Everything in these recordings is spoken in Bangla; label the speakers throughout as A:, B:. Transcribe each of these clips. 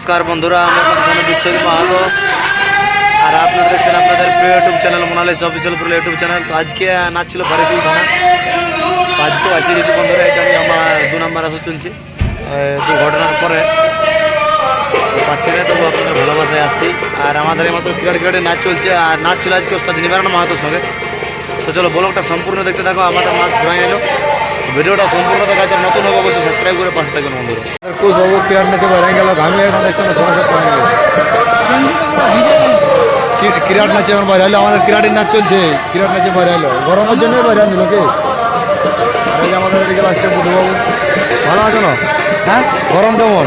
A: নমস্কার বন্ধুরা, আমি আপনাদের সামনে বিশ্বজিৎ মাহাতো আর আপনারা দেখছেন আপনাদের প্রিয় ইউটিউব চ্যানেল মোনালিস অফিসিয়াল প্রিয় ইউটিউব চ্যানেল। তো আজকে নাচ ছিল বারিকুল থানা, আজকেও আসি গেছি বন্ধুরা। এটা নিয়ে আমার 2 নম্বর আসা চলছে দুর্ঘটনার পরে পাচ্ছি না, তবু আপনাদের ভালোবাসায় আসছি। আর আমাদের এই মাত্র ক্রিকেটে নাচ চলছে, আর নাচ ছিল আজকে ওস্তাদ নিবারণ মাহাতোর সঙ্গে। তো চলো ব্লগটা সম্পূর্ণ দেখতে থাকো। আমাদের মাঠ ঘুরে এলো, ভিডিওটা সম্পূর্ণ দেখার জন্য নতুন হবে অবশ্যই সাবস্ক্রাইব করে পাশে থাকবেন বন্ধুরা। খুশ বাবু ক্রিকেট ম্যাচে বাইরে গেল, ঘামি এখন দেখছেন সরাসরি পড়ে গেছে। ক্রিকেট ম্যাচে এখন বাইরে হলো, আমাদের ক্রিকেটের নাচ চলছে, ক্রিকেট ম্যাচে বাইরে হলো, গরমের জন্যই বাইরে আনছিল কি। এই যে আমাদের এদিকে আসছে বুধবাবু, ভালো আছো না? হ্যাঁ, গরম কেমন?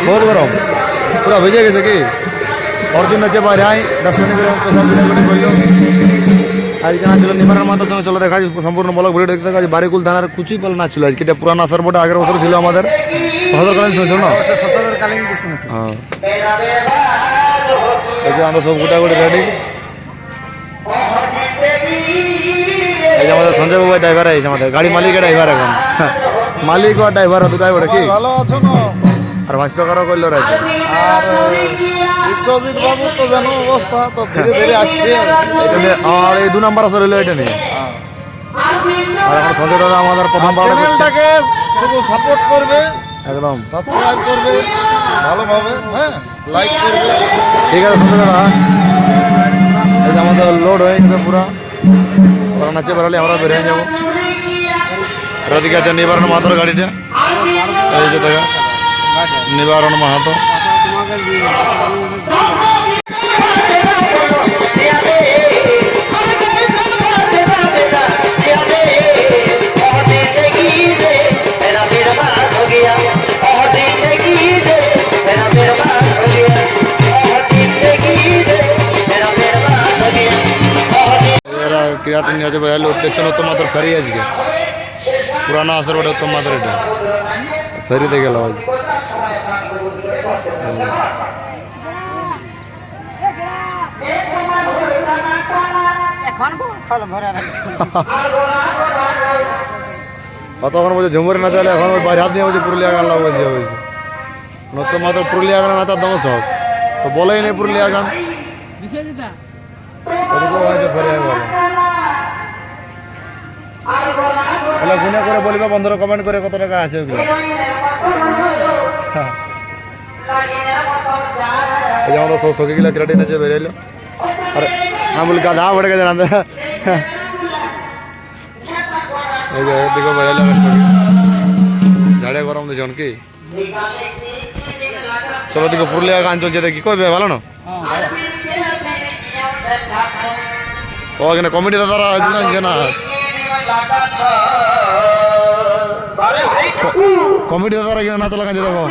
A: বহুত গরম, পুরো ভিজে গেছে কি। অর্জুন নাচে বাইরে আয় 10 মিনিট করে পেশা বিনা করলো। আজকে নাচ ছিল নিবারণ মাতার সঙ্গে, চলো দেখা সম্পূর্ণ ব্লগ ভিডিও দেখতে থাকা। বারিকুল থানার কুচিপাল নাচ ছিল আজকে, এটা পুরানা আসার পরে আগের বছর ছিল আমাদের সদরকালীন শুনছো না? হ্যাঁ, এই যে আমরা সব গোটাগুটি রেডি। এই যে আমাদের সঞ্জয় বাবু ড্রাইভার আছে, আমাদের গাড়ি মালিকের ড্রাইভার এখন, মালিক আর ড্রাইভার দুটাই বটে কি।
B: ভালো আছো না?
A: আর ভাষ্যকারও করলো রাখবে।
B: আর বিশ্বজিৎ বাবু তো জানো অবস্থা, তো ধীরে ধীরে আসছে
A: আর এই 2 নম্বর আসর হলো এটা নিয়ে। আর এখন সঞ্জয় দাদা আমাদের প্রথম
B: চ্যানেলটাকে শুধু সাপোর্ট করবে,
A: একদম
B: সাবস্ক্রাইব করবে ভালোভাবে, হ্যাঁ লাইক করবে।
A: ঠিক আছে সঞ্জয় দাদা। এই যে আমাদের লোড হয়ে গেছে পুরা, ওরা নাচে বেড়ালে আমরা বেরিয়ে যাবো। আর ওদিকে আছে নিবারণ মাহাতোর গাড়িটা, এই যে দেখা নিবারণ মাহাতো। ক্রিকেট নিয়ে আছে ভাই, দেখছেন উত্তম মাত্র ফেরি আজকে পুরানা আসর ওটা উত্তম মাত্র, এটা ফেরিতে গেল আজ। তখন বলছে ঝুমুরে না চাইলে এখন বাইরে হাত নিয়ে বলছে পুরুলিয়া গান লাগা বলছে নতুন মাত্র পুরুলিয়া গান নাচার দম শখ, তো বলেই নেই পুরুলিয়া গান হয়েছে ফেরে গেল। তাহলে গুনে করে বলবে বন্ধুরা, কমেন্ট করে কত টাকা আছে ওগুলো। এই যে আমাদের সব সখীগুলো ক্রিকেট নাচে বেরোলো, আর আমি বলি গাধা পড়ে গেছে না। এই যে দিকে বেরোলো ঝাড়ে গরম দিয়েছে কি। চলো দিকে পুরুলিয়া গান চলছে, দেখি কই ভালো না। ও এখানে কমিটি দাদারা আছে না, কমিটি দাদারা এখানে নাচ লাগাচ্ছে দেখো।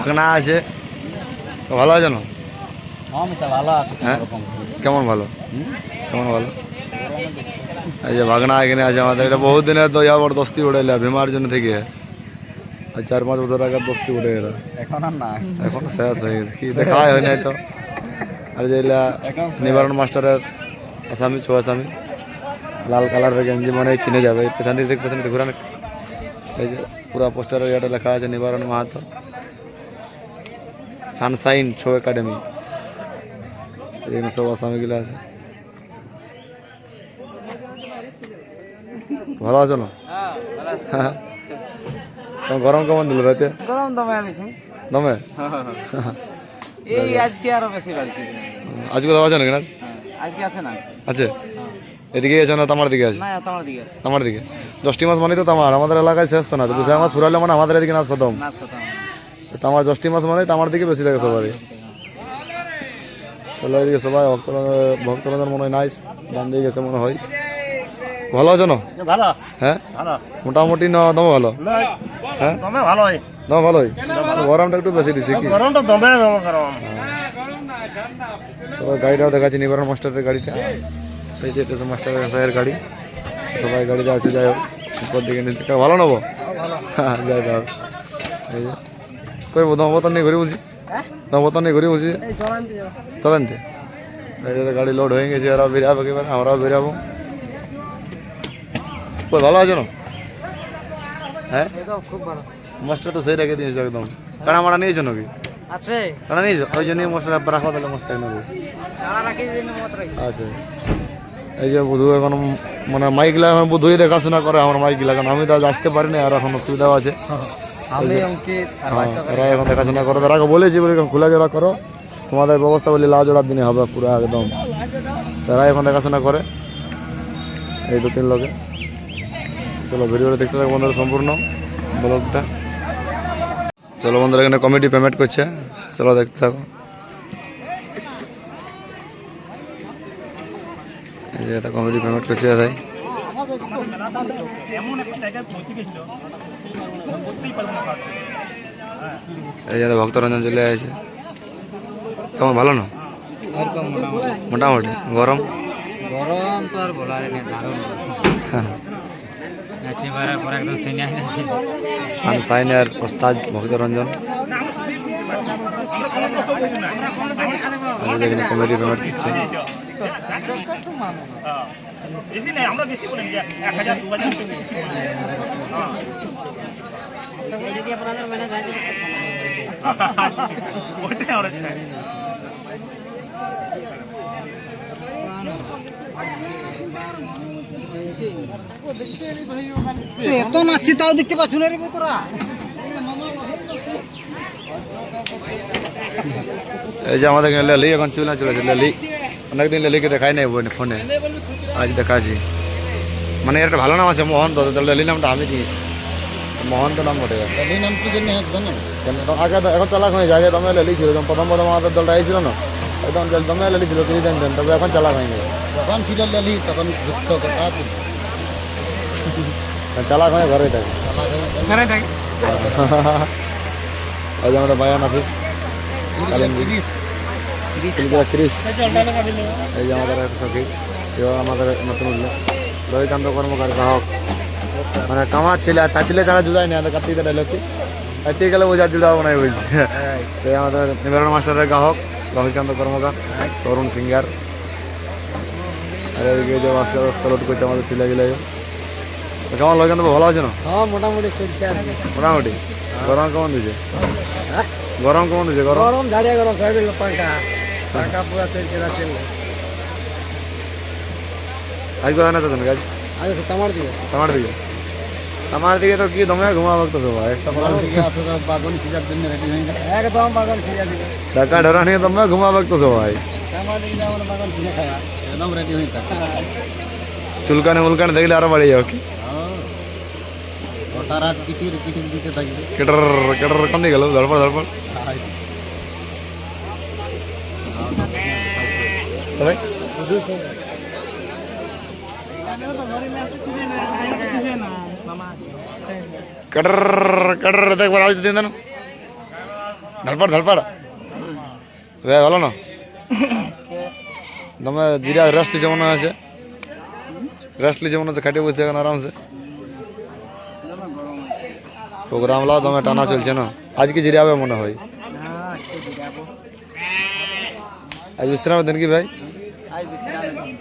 A: ভাগনা আছে, ভালো আছে না?
B: ভালো আছে।
A: হ্যাঁ, কেমন ভালো, কেমন ভালো। এই যে ভাগনা এখানে আছে আমাদের, এটা বহুত দিনের তো আবার দস্তি উঠেলে ভীমার জন্য থেকে, আর 4-5 বছর আগে দস্তি উঠে গেল,
B: এখন আর না,
A: এখন শেষ হয়ে গেছে, কি দেখা হয় নাই তো। আর যে নিবারণ মাস্টারের আসামি, 6 আসামি, লাল কালারের গেঞ্জি মানে চিনে যাবে। পেছন দিকে ঘুরান, এই যে পুরা পোস্টারের এটা লেখা আছে নিবারণ মাহাতো সানশাইন শো একাডেমি। এখানে সব আসামিগুলো আছে। ভালো আছো না? গরম কেমন দিল রাতে?
B: গরম দমে আনিছি।
A: দমে
B: এই আজকে আরো বেশি বাড়ছে।
A: আজকে কোথাও আছে নাকি না?
B: আজকে আছে না?
A: আছে, এদিকে আছে না তামার দিকে আছে?
B: না তোমার দিকে আছে।
A: তামার দিকে 10টি মাছ মানে তো তামার, আমাদের এলাকায় শেষ তো না, বুঝে মাছ ফুরাইলে মানে আমাদের এদিকে নাচ খতম।
B: নাচ কথা
A: তামার 10টি মাছ মানে তামার দিকে বেশি থাকে সবারই। তাহলে এদিকে সবাই ভক্তরঞ্জন মনে হয় নাইস বান দিয়ে গেছে মনে হয়। ভালো আছো না?
B: ভালো।
A: হ্যাঁ
B: ভালো।
A: মোটামুটি না দম ভালো? হ্যাঁ
B: তুমি ভালো হয়।
A: দম ভালোই, গরমটা একটু বেশি দিচ্ছে কি?
B: গরমটা দমে গরম।
A: তবে গাড়িটাও দেখাচ্ছি নিবারণ মাস্টারের গাড়িটা, এই যে এটা মাস্টারের গাড়ি, সবাই গাড়িতে আছে। যাই হোক উপর দিকে নিচে ভালো নেবো। হ্যাঁ যাই হোক এই যে করবো দম বোতল নিয়ে ঘুরে বলছি, দম বোতল নিয়ে ঘুরে বলছি চলেন তো। এই যে গাড়ি লোড হয়ে গেছে, ওরাও বেরাবো, একেবারে আমরাও বেরাবো। কই ভালো আছো না? হ্যাঁ
B: খুব ভালো
A: মাস্টার তো সেই রেখে দিয়েছো একদম। কারণ আমরা নিয়েছো নাকি?
B: আছে।
A: কারণ নিয়েছো ওই জন্যই মাস্টার রাখো, তাহলে মাস্টার নেবো। আচ্ছা এই যে বুধু এখন মানে মাইকগুলা এখন বুধুই দেখাশোনা করে আমার মাইকগুলা, কারণ আমি তো আজ আসতে পারি না, আর এখন অসুবিধাও আছে।
B: আমি অঙ্কিত আর
A: এরা এখন দেখাশোনা করো, তারা বলেছি বলে খোলা জোড়া করো, তোমাদের ব্যবস্থা বলে লাউ জোড়ার দিনে হবে পুরো একদম। তারা এখন দেখাশোনা করে এই 2-3 লোকে। চলো ভিডিওটা দেখতে থাকো বন্ধুরা সম্পূর্ণ ব্লগটা। চলো বন্ধুরা এখানে কমিটি পেমেন্ট করছে, চলো দেখতে থাকো। এই যে এটা কমিটি পেমেন্ট করছে দাদাই। এই যে ভক্তরঞ্জন চলে আসছে। কেমন ভালো না? মোটামুটি গরম
B: গরম তো আর বলার নেই, দারুণ
A: হ্যাঁ।
B: একেবারে পরে একদম সিনিয়র
A: সানশাইনের ওস্তাদ ভক্তরঞ্জন দেখেন কমিটি পেমেন্ট করছে।
C: বেশি নেই, আমরা বেশি বলি 1000-2000 বেশি ওইটাই আমরা চাই।
B: এত নাচছি তাও দেখতে পাচ্ছ না রে তোরা।
A: এই যে আমাদের এখানে লেলি এখন চুল না চলেছে, লেলি অনেকদিন লেলিকে দেখাই নাই ফোনে, আজ দেখাচ্ছি। মানে একটা ভালো নাম আছে মহন্ত, লেলি নামটা আমি দিয়েছি, মহন্ত নাম বটে।
B: এই নাম কি জন্য জানো?
A: আগে তো এখন চালাক হয়ে যায়, আগে দমে লেলি ছিল, প্রথম আমাদের দলটা এসেছিল না, একদম দমে লেলি ছিল কিছু জানতেন, তবে এখন চালাক হয়ে গেছে।
B: যখন ছিল লেলি তখন যুক্ত কথা
A: চালাক হয়ে ঘরে থাকে। এই যে আমাদের বায়ান আছিস ক্রিস, এই যে আমাদের একটা সখী, এবার আমাদের নতুন উঠলো রবিকান্ত কর্মকার গ্রাহক, মানে কামার ছিল তাতিলে যারা জুড়ায় না কার্তিক ডাইলগটি, তাতে গেলে বোঝা জুড়াবো না বলছি। তো আমাদের নিবারণ মাস্টারের গ্রাহক রবিকান্ত কর্মকার, তরুণ সিঙ্গার। আর এদিকে যে মাস্টার লোড করছে আমাদের ছেলেগুলো। কেমন লবিকান্ত ভালো আছে না?
B: হ্যাঁ মোটামুটি চলছে আর
A: মোটামুটি। গরম কেমন দিচ্ছে? গরম কেমন দিচ্ছে? গরম
B: গরম ঝাড়িয়া গরম সাইড পাঙ্খা পাঙ্খা পুরো চলছে রাতে।
A: আজ কোথায় না তো গাছ
B: আচ্ছা তোমার দিকে
A: তোমার দিকে? আমার দিকে তো কি দমে ঘুমাবো তো সবাই একটা
B: দিকে আছে তো বাগনি সিজার জন্য রেডি হয়ে যায় একদম বাগন সিজা দিকে
A: টাকা ধরা নিয়ে দমে ঘুমাবো তো সবাই।
B: তোমার দিকে যেমন বাগন সিজা খায়া একদম রেডি হয়ে থাকে।
A: চুলকানে মুলকানে দেখলে আরো বাড়ি যাও কি
B: ওটা রাত কিটির কিটির দিতে থাকবে
A: কেটার কেটার কোন দিকে গেল ধরপড় ধরপড় ভাই কেটার কেটার দেখবার আওয়াজ দিন না ধরপড় ধরপড় ভাই ভালো না দমে জিরা রেস্ট যেমন আছে রেস্টলি যেমন আছে খাটে বসে এখন আরামসে প্রোগ্রাম লাও দমে টানা চলছে না আজকে জিরাবে মনে হয় আজ বিশ্রামের দিন কি ভাই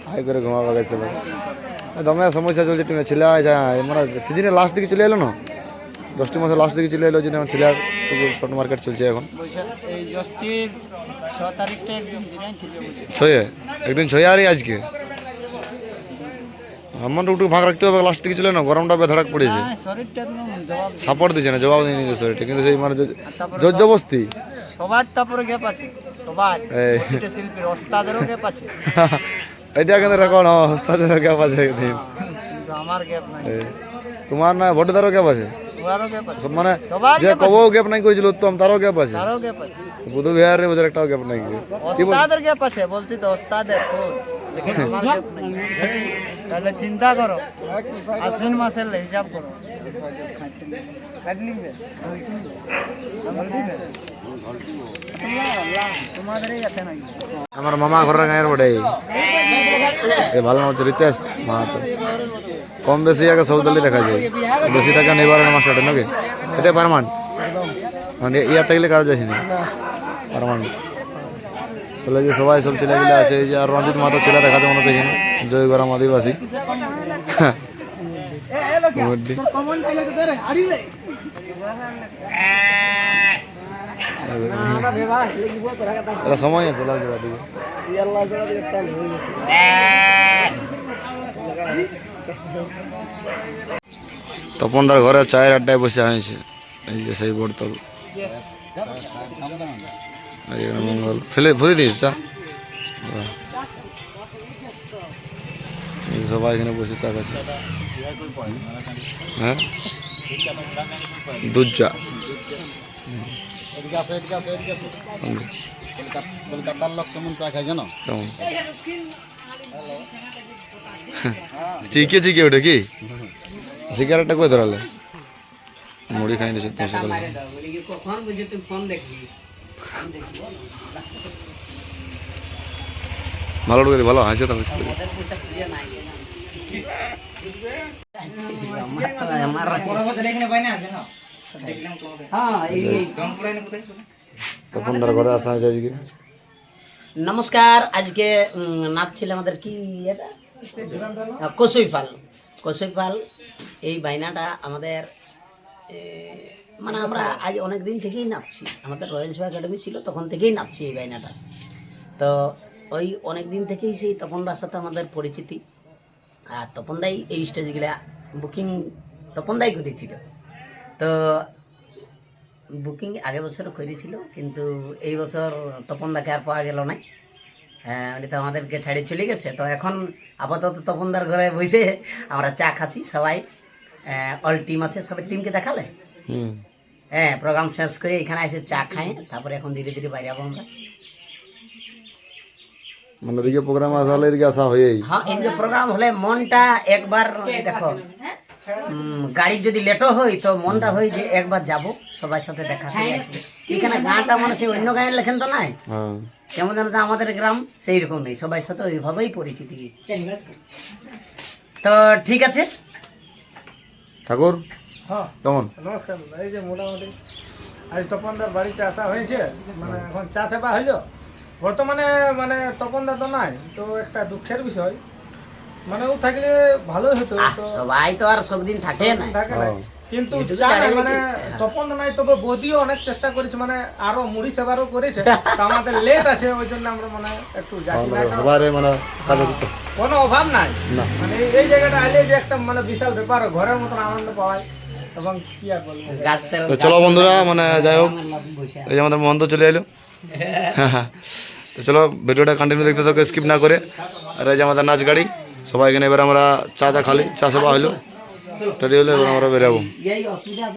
A: হাই করে ঘুমাবা গেছে ভাই দমে সমস্যা চলছে টিমে ছেলে মানে সিজনের লাস্ট দিকে চলে এলো না 10টি মাসের লাস্ট দিকে চলে এলো যে ছেলে শর্ট মার্কেট চলছে এখন ছয়ে একদিন ছয়ে আরই আজকে আমার একটু ভাগ রাখতে হবে লাস্ট দিকে চলে না গরমটা বেধড়াক পড়েছে সাপোর্ট দিচ্ছে না জবাব দিয়ে নিজের শরীরটা কিন্তু সেই মানে জোর জবস্তি
B: সবার তারপরে গ্যাপ আছে
D: সবার
A: এই।
D: প্রতিটা শিল্পীর ওস্তাদেরও গ্যাপ আছে,
A: এটা কিন্তু রেকর্ড হস্তাচর গ্যাপ আছে
D: কিন্তু আমার গ্যাপ নাই,
A: তোমার না ভোটদারও গ্যাপ আছে
D: ওয়ারও গ্যাপ আছে,
A: সব মানে
D: সবার
A: যে
D: গ্যাপ আছে,
A: কবও গ্যাপ নাই কইছিল উত্তম তারও গ্যাপ আছে
D: তারও গ্যাপ আছে,
A: বুধু বিহারে বোঝার একটাও গ্যাপ নাই কি বল
D: ওস্তাদের গ্যাপ আছে, বলছি তো ওস্তাদের খুব, লেকিন আমার গ্যাপ নাই। তাহলে চিন্তা করো, আশ্বিন মাসের হিসাব করো, তোমাদেরই আছে নাকি?
A: আমার মামা ঘরের গায়ের বটে এই ভালো নাম হচ্ছে রিতেশ মাহাতো কম বেশি আগে সব দলই দেখা যায় বেশি টাকা নেবার মাস ওটা নাকি এটা পারমান্ট মানে ইয়ার থাকলে কাজ যাচ্ছে না পারমান্ট তাহলে যে সবাই সব ছেলেগুলো আছে এই যে আর রঞ্জিত মাহাতো ছেলে দেখা যায় মনে হচ্ছে এখানে জয়গ্রাম আদিবাসী কবাড্ডি। এটা সময় আছে লাগবে দিকে তপনদার ঘরে চায়ের আড্ডায় বসে হয়েছে এই যে সেই বোতল মঙ্গল ফেলে ভরে দিস চা বাহ। এই সবাই এখানে বসে চা খাচ্ছে হ্যাঁ দুধ চা
B: কলকাতার লোক কেমন চা খায় জানো?
A: কেমন চিকে চিকে ওটা কি সিগারেটটা কই ধরালে মুড়ি খাই নিছে সকালে
D: কখন বুঝে তুই ফোন দেখবি?
A: ভালো ঢুকে ভালো হাসে তো তপনদার ঘরে আসা হয়েছে আজকে
E: নমস্কার, আজকে নাচ ছিল আমাদের কি এটা কসই পাল। এই বাইনাটা আমাদের মানে আমরা আজ অনেক দিন থেকেই নাচছি, আমাদের রয়্যাল শো একাডেমি ছিল তখন থেকেই নাচছি এই বাইনাটা। তো ওই অনেক দিন থেকেই সেই তপনদার সাথে আমাদের পরিচিতি, আর তপনদাই এই স্টেজগুলা বুকিং তপনদাই করেছিল। তো বুকিং আগের বছরও করেছিল, কিন্তু এই বছর তপনদাকে আর পাওয়া গেল না, উনি তো আমাদেরকে ছাড়িয়ে চলে গেছে। তো এখন আপাতত তপনদার ঘরে বসে আমরা চা খাচ্ছি সবাই, অল টিম আছে, সবাই টিমকে দেখালে হ্যাঁ প্রোগ্রাম শেষ করে এখানে এসে চা খাই, তারপরে এখন ধীরে ধীরে বাইরে যাবো আমরা।
A: মানে এদিকে প্রোগ্রাম আসলে এদিকে আসা হয়েই
E: হ্যাঁ, এদিকে প্রোগ্রাম হলে মনটা একবার দেখো, গাড়ি যদি লেটও হয় তো মনটা হয় যে একবার যাব সবার সাথে দেখা করে আসবে। এখানে গাঁটা মানে সে অন্য গাঁয়ের লেখেন তো নাই, কেমন যেন যে আমাদের গ্রাম সেই রকম নেই, সবার সাথে ওইভাবেই পরিচিতি। তো ঠিক আছে
A: ঠাকুর
C: হ্যাঁ
A: কেমন
C: নমস্কার। এই যে মোটামুটি আজ তপনদার বাড়িতে আসা হয়েছে, মানে এখন চা সেবা হইল বর্তমানে, মানে তপনদা তো নাই, তো একটা দুঃখের বিষয়, মানে ও থাকলে ভালোই হতো। তো
E: সবাই তো আর সবদিন থাকে না,
C: থাকে না, কিন্তু
E: এটুকু
C: চা
E: জানি
C: নাই,
E: যে-
C: মানে তপন নাই, তবে বৌদিও অনেক চেষ্টা করেছে, মানে আরো মুড়ি সেবারও করেছে। তো আমাদের লেট আছে, ওই জন্য আমরা মানে একটু যাচ্ছি না, কারণ
A: সবার মানে কাজ আছে তো
C: কোনো অভাব নাই,
A: না।
C: মানে এই জায়গাটা আইলে যে একটা মানে বিশাল ব্যাপার, ঘরের মতন আনন্দ পাওয়ায়, এবং কি আর বলবো।
A: তো চলো বন্ধুরা, মানে যাই হোক
E: বসে
A: এই যে আমাদের মহন্ত চলে এলো তো চলো ভিডিওটা কন্টিনিউ দেখতে থাকো স্কিপ না করে। আর এই যে আমাদের নাচ গাড়ি সবাই এখানে এবার আমরা চা খালি চা সেবা হলো রেডি হলো, এবার আমরা বেরাবো।
E: এই অসুবিধা